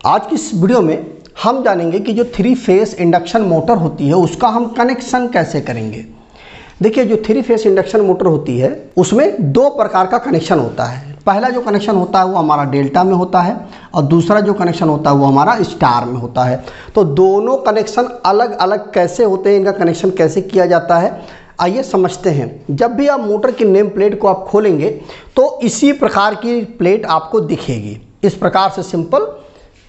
आज की इस वीडियो में हम जानेंगे कि जो 3 फेस इंडक्शन मोटर होती है उसका हम कनेक्शन कैसे करेंगे। देखिए, जो 3 फेस इंडक्शन मोटर होती है उसमें 2 प्रकार का कनेक्शन होता है। पहला जो कनेक्शन होता है वो हमारा डेल्टा में होता है और दूसरा जो कनेक्शन होता है वो हमारा स्टार में होता है। तो दोनों कनेक्शन अलग अलग कैसे होते हैं, इनका कनेक्शन कैसे किया जाता है, आइए समझते हैं। जब भी आप मोटर की नेम प्लेट को आप खोलेंगे तो इसी प्रकार की प्लेट आपको दिखेगी। इस प्रकार से सिंपल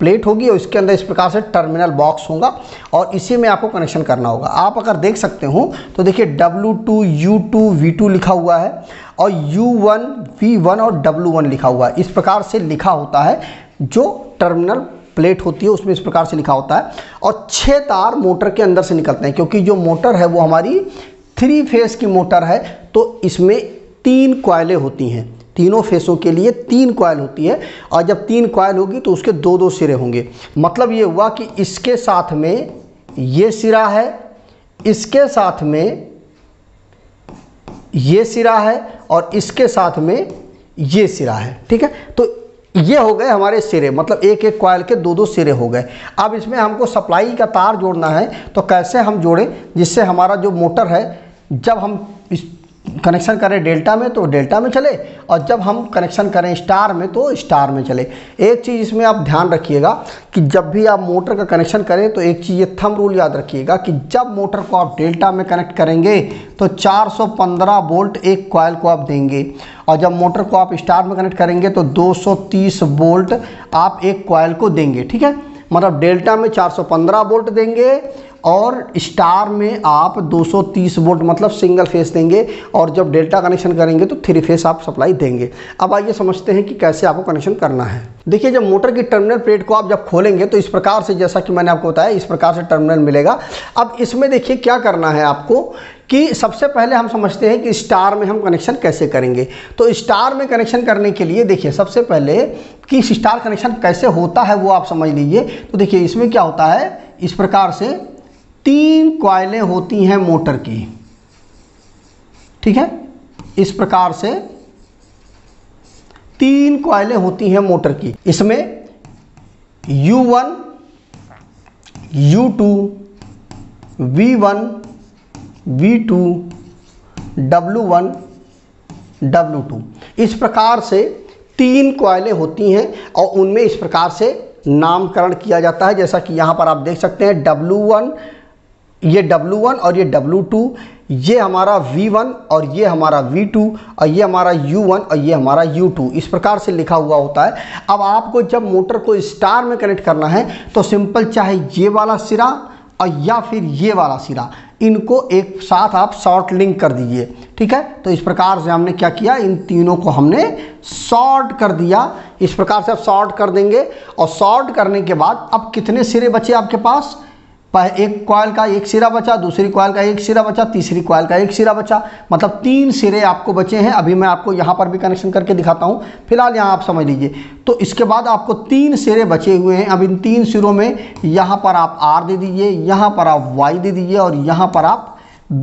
प्लेट होगी और इसके अंदर इस प्रकार से टर्मिनल बॉक्स होगा और इसी में आपको कनेक्शन करना होगा। आप अगर देख सकते हो तो देखिए W2 U2 V2 लिखा हुआ है और U1 V1 और W1 लिखा हुआ है। इस प्रकार से लिखा होता है, जो टर्मिनल प्लेट होती है उसमें इस प्रकार से लिखा होता है। और 6 तार मोटर के अंदर से निकलते हैं, क्योंकि जो मोटर है वो हमारी 3 फेस की मोटर है। तो इसमें 3 कॉइलें होती हैं, तीनों फेसों के लिए 3 कॉइल होती है। और जब 3 कॉइल होगी तो उसके 2-2 सिरे होंगे। मतलब ये हुआ कि इसके साथ में ये सिरा है, इसके साथ में ये सिरा है और इसके साथ में ये सिरा है। ठीक है, तो ये हो गए हमारे सिरे, मतलब एक एक कॉइल के 2-2 सिरे हो गए। अब इसमें हमको सप्लाई का तार जोड़ना है, तो कैसे हम जोड़ें जिससे हमारा जो मोटर है जब हम इस कनेक्शन करें डेल्टा में तो डेल्टा में चले और जब हम कनेक्शन करें स्टार में तो स्टार में चले। एक चीज़ इसमें आप ध्यान रखिएगा कि जब भी आप मोटर का कनेक्शन करें तो एक चीज़ ये थंब रूल याद रखिएगा कि जब मोटर को आप डेल्टा में कनेक्ट करेंगे तो 415 वोल्ट एक कॉइल को आप देंगे और जब मोटर को आप स्टार में कनेक्ट करेंगे तो 230 वोल्ट आप एक कॉइल को देंगे। ठीक है, मतलब डेल्टा में 415 वोल्ट देंगे और स्टार में आप 230 वोल्ट मतलब सिंगल फेस देंगे और जब डेल्टा कनेक्शन करेंगे तो 3 फेस आप सप्लाई देंगे। अब आइए समझते हैं कि कैसे आपको कनेक्शन करना है। देखिए, जब मोटर की टर्मिनल प्लेट को आप जब खोलेंगे तो इस प्रकार से, जैसा कि मैंने आपको बताया, इस प्रकार से टर्मिनल मिलेगा। अब इसमें देखिए क्या करना है आपको कि सबसे पहले हम समझते हैं कि स्टार में हम कनेक्शन कैसे करेंगे। तो स्टार में कनेक्शन करने के लिए देखिए सबसे पहले कि स्टार कनेक्शन कैसे होता है वो आप समझ लीजिए। तो देखिए इसमें क्या होता है, इस प्रकार से 3 कॉइलें होती हैं मोटर की। ठीक है, इस प्रकार से 3 कॉइलें होती हैं मोटर की। इसमें U1 U2 V1 V2 W1 W2 इस प्रकार से 3 कॉइलें होती हैं और उनमें इस प्रकार से नामकरण किया जाता है। जैसा कि यहाँ पर आप देख सकते हैं W1, ये W1 और ये W2, ये हमारा V1 और ये हमारा V2 और ये हमारा U1 और ये हमारा U2, इस प्रकार से लिखा हुआ होता है। अब आपको जब मोटर को स्टार में कनेक्ट करना है तो सिंपल चाहे ये वाला सिरा और या फिर ये वाला सिरा, इनको एक साथ आप शॉर्ट लिंक कर दीजिए। ठीक है, तो इस प्रकार से हमने क्या किया, इन तीनों को हमने शॉर्ट कर दिया। इस प्रकार से आप शॉर्ट कर देंगे और शॉर्ट करने के बाद अब कितने सिरे बचे आपके पास, एक कॉइल का एक सिरा बचा, दूसरी कॉइल का एक सिरा बचा, तीसरी कॉइल का एक सिरा बचा, मतलब 3 सिरे आपको बचे हैं। अभी मैं आपको यहाँ पर भी कनेक्शन करके दिखाता हूँ, फिलहाल यहाँ आप समझ लीजिए। तो इसके बाद आपको 3 सिरे बचे हुए हैं। अब इन 3 सिरों में यहाँ पर आप R दे दीजिए, यहाँ पर आप Y दे दीजिए और यहाँ पर आप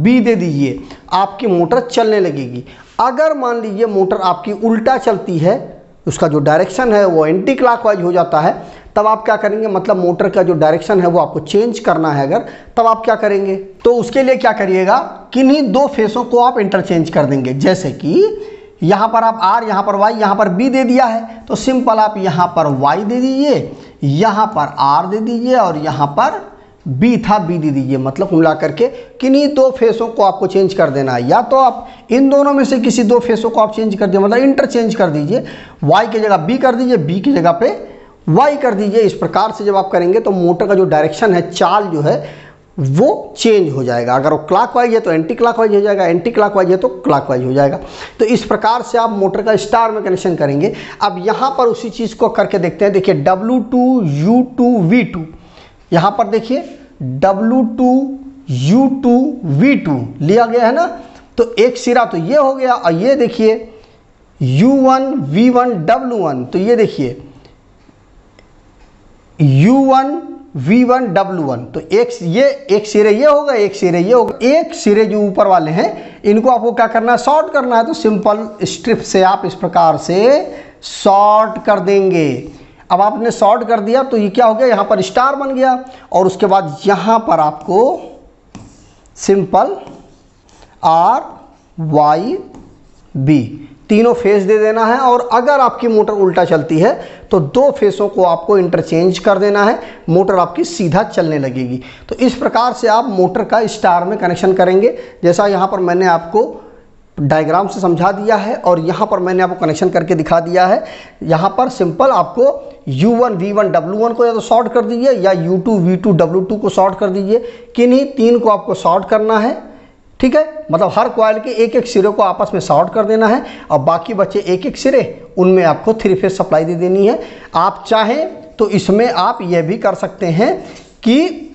B दे दीजिए। आपकी मोटर चलने लगेगी। अगर मान लीजिए मोटर आपकी उल्टा चलती है, उसका जो डायरेक्शन है वो एंटी क्लॉकवाइज हो जाता है, तब आप क्या करेंगे, मतलब मोटर का जो डायरेक्शन है वो आपको चेंज करना है अगर, तब आप क्या करेंगे, तो उसके लिए क्या करिएगा, किन्हीं 2 फेसों को आप इंटरचेंज कर देंगे। जैसे कि यहाँ पर आप R, यहाँ पर Y, यहाँ पर B दे दिया है तो सिंपल आप यहाँ पर Y दे दीजिए, यहाँ पर R दे दीजिए और यहाँ पर B था B दे दीजिए। मतलब मिला करके किन्हीं 2 फेसों को आपको चेंज कर देना है। या तो आप इन दोनों में से किसी 2 फेसों को आप चेंज कर दिए, मतलब इंटरचेंज कर दीजिए। Y की जगह B कर दीजिए, B की जगह पे Y कर दीजिए। इस प्रकार से जब आप करेंगे तो मोटर का जो डायरेक्शन है, चाल जो है वो चेंज हो जाएगा। अगर वो क्लॉकवाइज है तो एंटी क्लॉकवाइज हो जाएगा, एंटी क्लॉकवाइज है तो क्लॉकवाइज हो जाएगा। तो इस प्रकार से आप मोटर का स्टार में कनेक्शन करेंगे। अब यहाँ पर उसी चीज़ को करके देखते हैं। देखिए W2 U2 V2, यहाँ पर देखिए W2 U2 V2 लिया गया है ना, तो एक सिरा तो ये हो गया और ये देखिए U1 V1 W1, तो ये देखिए U1 V1 W1, तो एक सिरे ये होगा, एक सिरे ये होगा। एक सिरे जो ऊपर वाले हैं इनको आपको क्या करना है, शॉर्ट करना है। तो सिंपल स्ट्रिप से आप इस प्रकार से शॉर्ट कर देंगे। अब आपने शॉर्ट कर दिया तो ये क्या हो गया, यहाँ पर स्टार बन गया, और उसके बाद यहाँ पर आपको सिंपल RYB तीनों फेस दे देना है। और अगर आपकी मोटर उल्टा चलती है तो दो फेसों को आपको इंटरचेंज कर देना है, मोटर आपकी सीधा चलने लगेगी। तो इस प्रकार से आप मोटर का स्टार में कनेक्शन करेंगे, जैसा यहाँ पर मैंने आपको डायग्राम से समझा दिया है और यहाँ पर मैंने आपको कनेक्शन करके दिखा दिया है। यहाँ पर सिंपल आपको U1 V1 W1 को या तो शॉर्ट कर दीजिए या U2 V2 W2 को शॉर्ट कर दीजिए, किन्हीं तीन को आपको शॉर्ट करना है, ठीक है। मतलब हर कॉइल के एक एक सिरे को आपस में शॉर्ट कर देना है और बाकी बचे एक एक सिरे, उनमें आपको 3 फेज सप्लाई दे देनी है। आप चाहें तो इसमें आप यह भी कर सकते हैं कि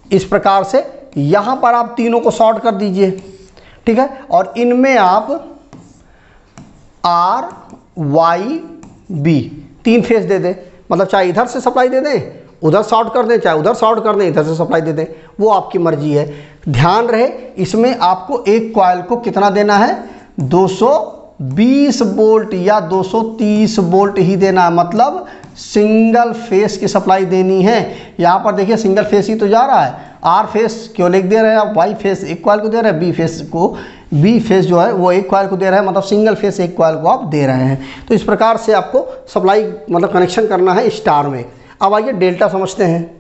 इस प्रकार से यहाँ पर आप तीनों को शॉर्ट कर दीजिए, ठीक है, और इनमें आप RYB 3 फेज दे दें। मतलब चाहे इधर से सप्लाई दे दें, उधर शॉर्ट कर दें, चाहे उधर शॉर्ट कर दें, इधर से सप्लाई दे दें, वो आपकी मर्जी है। ध्यान रहे इसमें आपको एक कॉइल को कितना देना है, 220 वोल्ट या 230 वोल्ट ही देना है, मतलब सिंगल फेस की सप्लाई देनी है। यहाँ पर देखिए सिंगल फेस ही तो जा रहा है, आर फेस क्यों लिख दे रहे हैं आप, वाई फेस एक कॉइल को दे रहे हैं, बी फेस जो है वो एक कॉइल को दे रहा है, मतलब सिंगल फेस एक कॉइल को आप दे रहे हैं। तो इस प्रकार से आपको सप्लाई मतलब कनेक्शन करना है स्टार में। अब आइए डेल्टा समझते हैं।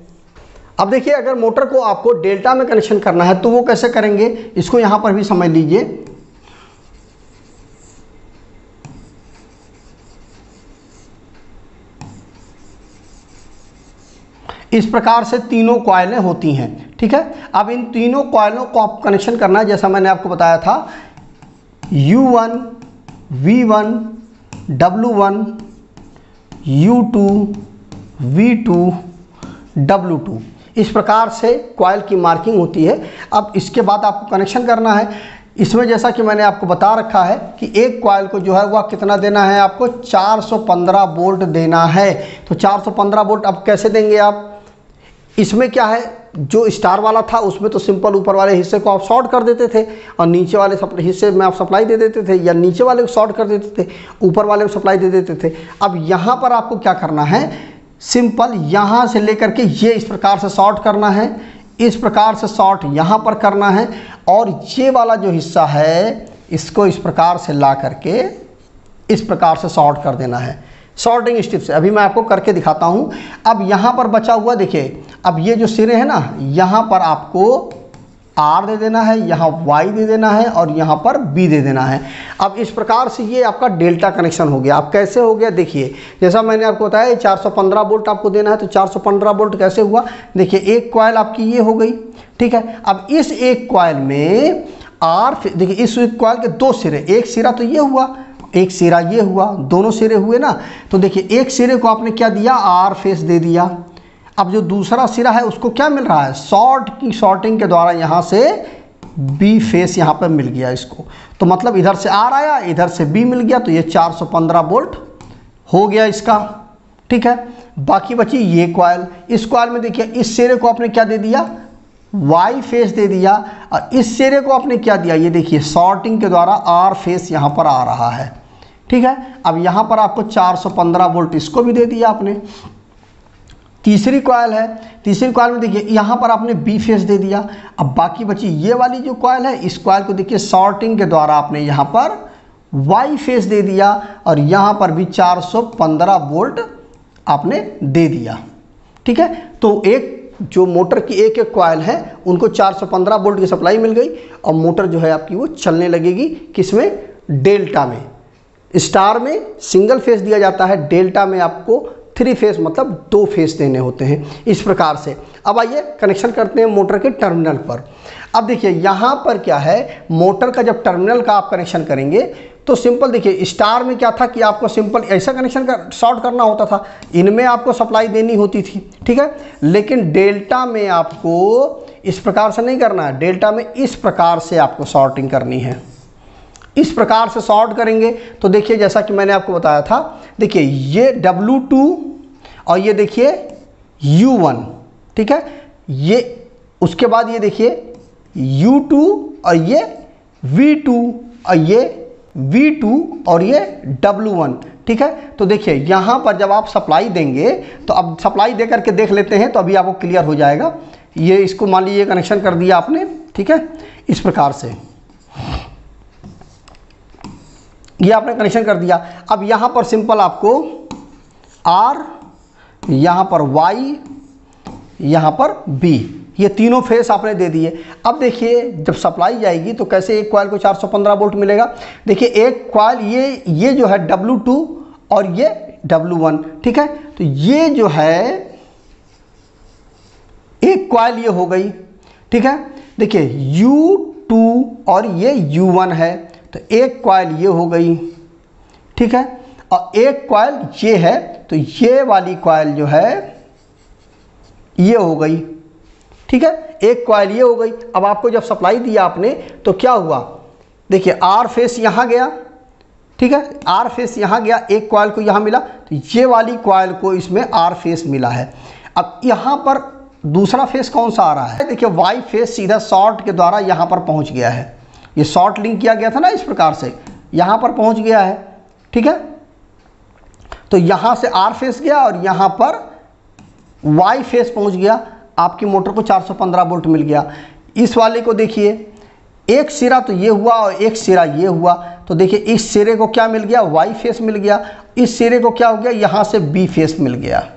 अब देखिए अगर मोटर को आपको डेल्टा में कनेक्शन करना है तो वो कैसे करेंगे, इसको यहाँ पर भी समझ लीजिए। इस प्रकार से तीनों कॉइलें होती हैं, ठीक है। अब इन तीनों कॉइलों को आप कनेक्शन करना है, जैसा मैंने आपको बताया था, U1 V1 W1 U2 V2 W2, इस प्रकार से कॉइल की मार्किंग होती है। अब इसके बाद आपको कनेक्शन करना है। इसमें जैसा कि मैंने आपको बता रखा है कि एक कॉइल को जो है वह कितना देना है, आपको 415 वोल्ट देना है। तो 415 वोल्ट अब कैसे देंगे आप, इसमें क्या है, जो स्टार वाला था उसमें तो सिंपल ऊपर वाले हिस्से को आप शॉर्ट कर देते थे और नीचे वाले हिस्से में आप सप्लाई दे देते थे, या नीचे वाले को शॉर्ट कर देते थे, ऊपर वाले को सप्लाई दे देते थे। अब यहाँ पर आपको क्या करना है, सिंपल यहाँ से लेकर के ये इस प्रकार से शॉर्ट करना है, इस प्रकार से शॉर्ट यहाँ पर करना है, और ये वाला जो हिस्सा है इसको इस प्रकार से ला करके इस प्रकार से शॉर्ट कर देना है शॉर्टिंग स्टिप से। अभी मैं आपको करके दिखाता हूँ। अब यहाँ पर बचा हुआ देखिए, अब ये जो सिरे हैं ना, यहाँ पर आपको R दे देना है, यहाँ Y दे देना है और यहाँ पर B दे देना है। अब इस प्रकार से ये आपका डेल्टा कनेक्शन हो गया। अब कैसे हो गया देखिए, जैसा मैंने आपको बताया 415 वोल्ट आपको देना है, तो 415 वोल्ट कैसे हुआ, देखिए एक कॉइल आपकी ये हो गई, ठीक है। अब इस एक कॉइल में R, देखिए इस एक कॉइल के दो सिरे, एक सिरा तो ये हुआ, एक सिरा ये हुआ, दोनों सिरे हुए ना। तो देखिए एक सिरे को आपने क्या दिया, R फेस दे दिया। अब जो दूसरा सिरा है उसको क्या मिल रहा है, शॉर्टिंग के द्वारा यहाँ से B फेस यहाँ पर मिल गया इसको। तो मतलब इधर से R आया, इधर से B मिल गया, तो ये 415 वोल्ट हो गया इसका, ठीक है। बाकी बची ये कॉइल, इस कॉइल में देखिए इस सिरे को आपने क्या दे दिया, Y फेस दे दिया, और इस सिरे को आपने क्या दिया, ये देखिए शॉर्टिंग के द्वारा R फेस यहाँ पर आ रहा है, ठीक है। अब यहाँ पर आपको 415 वोल्ट इसको भी दे दिया आपने। तीसरी कॉइल है, तीसरी कॉइल में देखिए यहाँ पर आपने B फेस दे दिया। अब बाकी बची ये वाली जो कॉइल है, इस कॉइल को देखिए शॉर्टिंग के द्वारा आपने यहाँ पर Y फेस दे दिया और यहाँ पर भी 415 वोल्ट आपने दे दिया, ठीक है। तो एक जो मोटर की एक एक कॉइल है उनको 415 वोल्ट की सप्लाई मिल गई और मोटर जो है आपकी वो चलने लगेगी, किसमें, डेल्टा में। स्टार में सिंगल फेस दिया जाता है, डेल्टा में आपको 3 फेस मतलब 2 फेस देने होते हैं, इस प्रकार से। अब आइए कनेक्शन करते हैं मोटर के टर्मिनल पर। अब देखिए यहाँ पर क्या है, मोटर का जब टर्मिनल का आप कनेक्शन करेंगे तो सिंपल देखिए, स्टार में क्या था कि आपको सिंपल ऐसा कनेक्शन शॉर्ट करना होता था, इनमें आपको सप्लाई देनी होती थी, ठीक है। लेकिन डेल्टा में आपको इस प्रकार से नहीं करना है, डेल्टा में इस प्रकार से आपको शॉर्टिंग करनी है। इस प्रकार से शॉर्ट करेंगे तो देखिए जैसा कि मैंने आपको बताया था, देखिए ये W2 और ये देखिए U1, ठीक है। ये उसके बाद ये देखिए U2 और ये V2 और ये V2 और ये W1, ठीक है। तो देखिए यहाँ पर जब आप सप्लाई देंगे, तो अब सप्लाई दे करके देख लेते हैं, तो अभी आपको क्लियर हो जाएगा। ये इसको मान लीजिए कनेक्शन कर दिया आपने, ठीक है, इस प्रकार से ये आपने कनेक्शन कर दिया। अब यहाँ पर सिंपल आपको R, यहाँ पर Y, यहाँ पर B, ये तीनों फेस आपने दे दिए। अब देखिए जब सप्लाई जाएगी तो कैसे एक कॉइल को 415 वोल्ट मिलेगा। देखिए एक कॉइल ये जो है W2 और ये W1, ठीक है। तो ये जो है एक कॉइल ये हो गई, ठीक है। देखिए U2 और ये U1 है, तो एक कॉइल ये हो गई, ठीक है। और एक कॉइल ये है, तो ये वाली कॉइल जो है ये हो गई, ठीक है। एक कॉइल ये हो गई। अब आपको जब सप्लाई दिया आपने तो क्या हुआ, देखिए R फेस यहाँ गया, ठीक है, R फेस यहाँ गया, एक कॉइल को यहाँ मिला, तो ये वाली कॉइल को इसमें R फेस मिला है। अब यहाँ पर दूसरा फेस कौन सा आ रहा है, देखिए Y फेस सीधा शॉर्ट के द्वारा यहाँ पर पहुँच गया है। ये शॉर्ट लिंक किया गया था ना, इस प्रकार से यहाँ पर पहुँच गया है, ठीक है। तो यहाँ से R फेस गया और यहाँ पर Y फेस पहुँच गया, आपकी मोटर को 415 वोल्ट मिल गया। इस वाले को देखिए, एक सिरा तो ये हुआ और एक सिरा ये हुआ, तो देखिए इस सिरे को क्या मिल गया, Y फेस मिल गया। इस सिरे को क्या हो गया, यहाँ से B फेस मिल गया,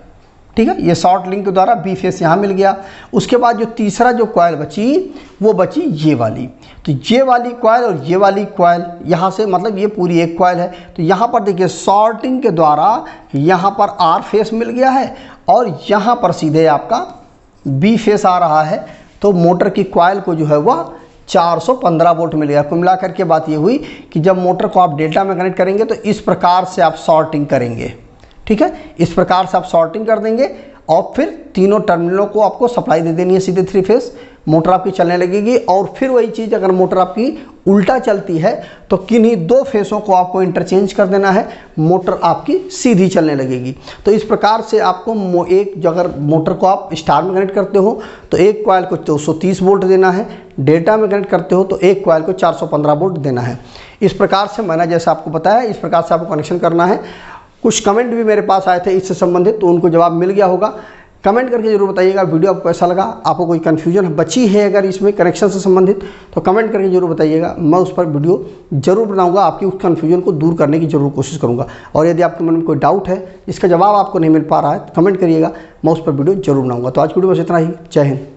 ठीक है। ये शॉर्ट लिंक के द्वारा B फेस यहाँ मिल गया। उसके बाद जो तीसरा जो कॉइल बची वो बची ये वाली, तो ये वाली कॉइल और ये वाली कॉइल यहाँ से, मतलब ये पूरी एक कॉइल है। तो यहाँ पर देखिए शॉर्टिंग के द्वारा यहाँ पर R फेस मिल गया है और यहाँ पर सीधे आपका B फेस आ रहा है। तो मोटर की कॉइल को जो है वह 415 वोल्ट मिल गया। कुल मिलाकर के बात ये हुई कि जब मोटर को आप डेल्टा में कनेक्ट करेंगे तो इस प्रकार से आप शॉर्टिंग करेंगे, ठीक है। इस प्रकार से आप शॉर्टिंग कर देंगे और फिर तीनों टर्मिनलों को आपको सप्लाई दे देनी है सीधे 3 फेस, मोटर आपकी चलने लगेगी। और फिर वही चीज़ अगर मोटर आपकी उल्टा चलती है तो किन्हीं 2 फेसों को आपको इंटरचेंज कर देना है, मोटर आपकी सीधी चलने लगेगी। तो इस प्रकार से आपको एक अगर मोटर को आप स्टार में कनेक्ट करते हो तो एक कॉइल को 230 वोल्ट देना है, डेल्टा में कनेक्ट करते हो तो एक कॉइल को 415 वोल्ट देना है। इस प्रकार से मैंने जैसा आपको बताया, इस प्रकार से आपको कनेक्शन करना है। कुछ कमेंट भी मेरे पास आए थे इससे संबंधित, तो उनको जवाब मिल गया होगा। कमेंट करके जरूर बताइएगा वीडियो आपको कैसा लगा, आपको कोई कन्फ्यूजन बची है अगर इसमें कनेक्शन से संबंधित तो कमेंट करके जरूर बताइएगा। मैं उस पर वीडियो जरूर बनाऊंगा, आपकी उस कन्फ्यूजन को दूर करने की जरूर कोशिश करूंगा। और यदि आपके मन में कोई डाउट है, इसका जवाब आपको नहीं मिल पा रहा है, तो कमेंट करिएगा, मैं उस पर वीडियो जरूर बनाऊंगा। तो आज वीडियो बस इतना ही। जय हिंद।